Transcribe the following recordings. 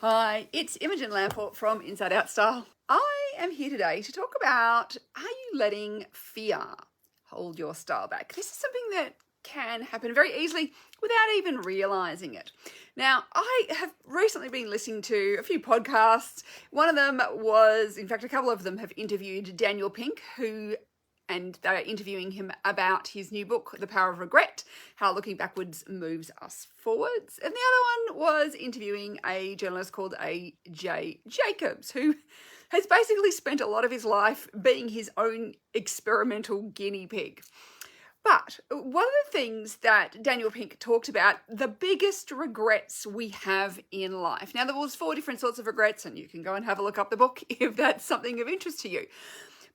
Hi, it's Imogen Lamport from Inside Out Style. I am here today to talk about, are you letting fear hold your style back? This is something that can happen very easily without even realizing it. Now, I have recently been listening to a few podcasts. One of them was, in fact, a couple of them have interviewed Daniel Pink, and they're interviewing him about his new book, The Power of Regret, How Looking Backwards Moves Us Forwards. And the other one was interviewing a journalist called A.J. Jacobs, who has basically spent a lot of his life being his own experimental guinea pig. But one of the things that Daniel Pink talked about, the biggest regrets we have in life. Now, there was 4 different sorts of regrets, and you can go and have a look up the book if that's something of interest to you.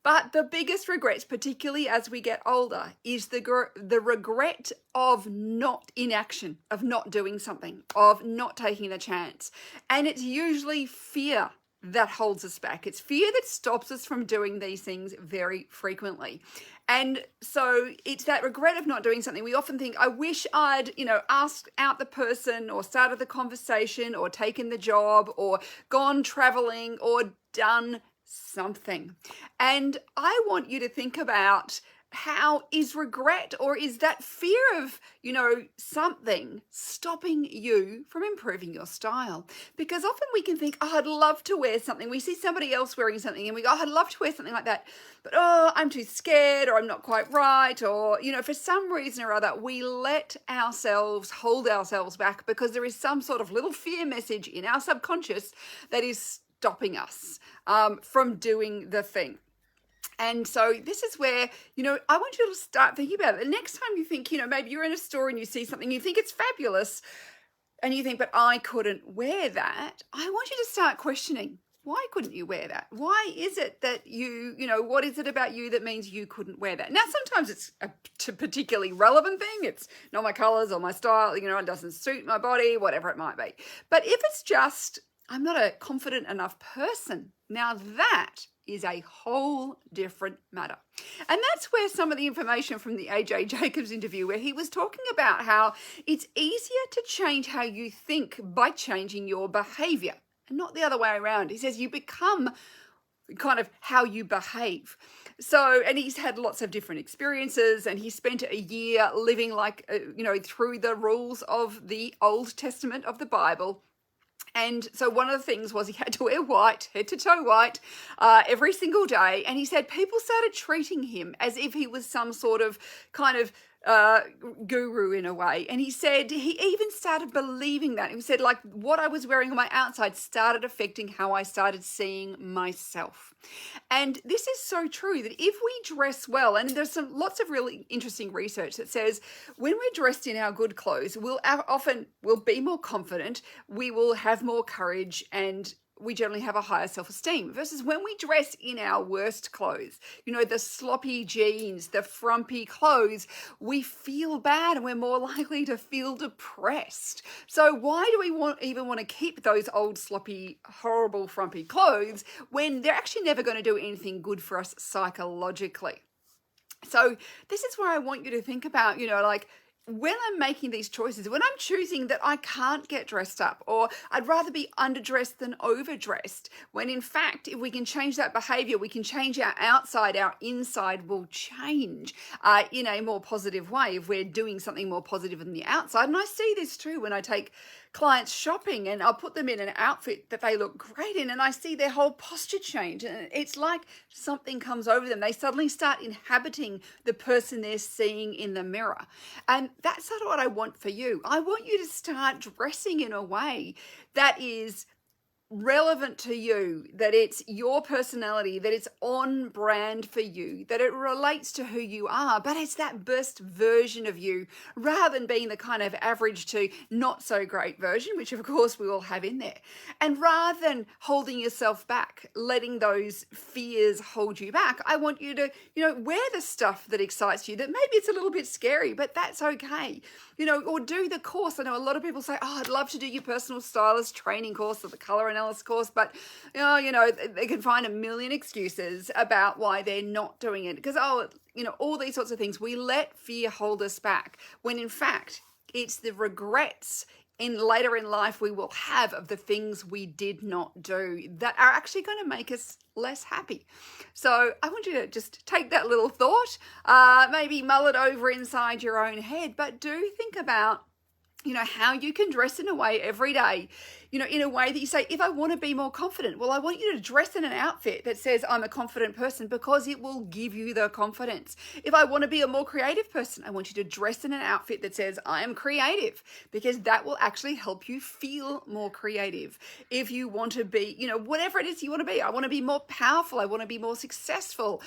But the biggest regrets, particularly as we get older, is the regret of not inaction, of not doing something, of not taking a chance. And it's usually fear that holds us back. It's fear that stops us from doing these things very frequently. And so it's that regret of not doing something. We often think, I wish I'd, asked out the person or started the conversation or taken the job or gone traveling or done something. And I want you to think about, how is regret or is that fear of, something stopping you from improving your style? Because often we can think, I'd love to wear something. We see somebody else wearing something and we go, I'd love to wear something like that. But, I'm too scared, or I'm not quite right. Or, for some reason or other, we let ourselves hold ourselves back because there is some sort of little fear message in our subconscious that is stopping us from doing the thing. And so this is where, I want you to start thinking about it. The next time you think, maybe you're in a store and you see something, you think it's fabulous, and you think, but I couldn't wear that. I want you to start questioning, why couldn't you wear that? Why is it that what is it about you that means you couldn't wear that? Now, sometimes it's a particularly relevant thing. It's not my colors or my style, it doesn't suit my body, whatever it might be. But if it's just, I'm not a confident enough person, now that is a whole different matter. And that's where some of the information from the A.J. Jacobs interview, where he was talking about how it's easier to change how you think by changing your behavior and not the other way around. He says you become kind of how you behave. So, and he's had lots of different experiences, and he spent a year living through the rules of the Old Testament of the Bible. And so one of the things was he had to wear white, head to toe white, every single day. And he said people started treating him as if he was some sort of kind of guru in a way. And he said he even started believing that. He said, like, what I was wearing on my outside started affecting how I started seeing myself. And this is so true, that if we dress well, and there's lots of really interesting research that says when we're dressed in our good clothes, we'll be more confident, we will have more courage, and we generally have a higher self-esteem, versus when we dress in our worst clothes, the sloppy jeans, the frumpy clothes, we feel bad and we're more likely to feel depressed. So why do we even want to keep those old sloppy, horrible, frumpy clothes when they're actually never going to do anything good for us psychologically? So this is where I want you to think about, when I'm making these choices, when I'm choosing that I can't get dressed up, or I'd rather be underdressed than overdressed, when in fact, if we can change that behavior, we can change our outside, our inside will change in a more positive way if we're doing something more positive than the outside. And I see this too when I take clients shopping and I'll put them in an outfit that they look great in, and I see their whole posture change, and it's like something comes over them. They suddenly start inhabiting the person they're seeing in the mirror. And that's not what I want for you. I want you to start dressing in a way that is relevant to you, that it's your personality, that it's on brand for you, that it relates to who you are, but it's that best version of you, rather than being the kind of average to not so great version, which of course we all have in there. And rather than holding yourself back, letting those fears hold you back, I want you to, wear the stuff that excites you, that maybe it's a little bit scary, but that's okay. Or do the course. I know a lot of people say, I'd love to do your personal stylist training course or the color analysis course, but they can find a million excuses about why they're not doing it, because all these sorts of things. We let fear hold us back when in fact it's the regrets later in life we will have of the things we did not do that are actually going to make us less happy. So I want you to just take that little thought, maybe mull it over inside your own head, but do think about how you can dress in a way every day, in a way that you say, if I want to be more confident, well, I want you to dress in an outfit that says I'm a confident person, because it will give you the confidence. If I want to be a more creative person, I want you to dress in an outfit that says I am creative, because that will actually help you feel more creative. If you want to be, whatever it is you want to be, I want to be more powerful, I want to be more successful.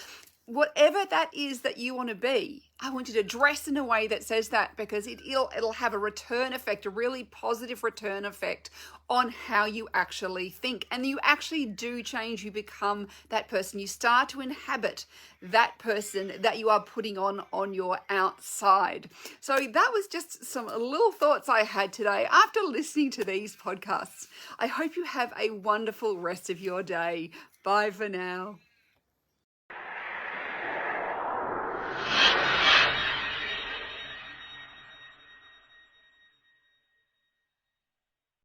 Whatever that is that you want to be, I want you to dress in a way that says that, because it'll have a return effect, a really positive return effect on how you actually think. And you actually do change. You become that person. You start to inhabit that person that you are putting on your outside. So that was just some little thoughts I had today after listening to these podcasts. I hope you have a wonderful rest of your day. Bye for now.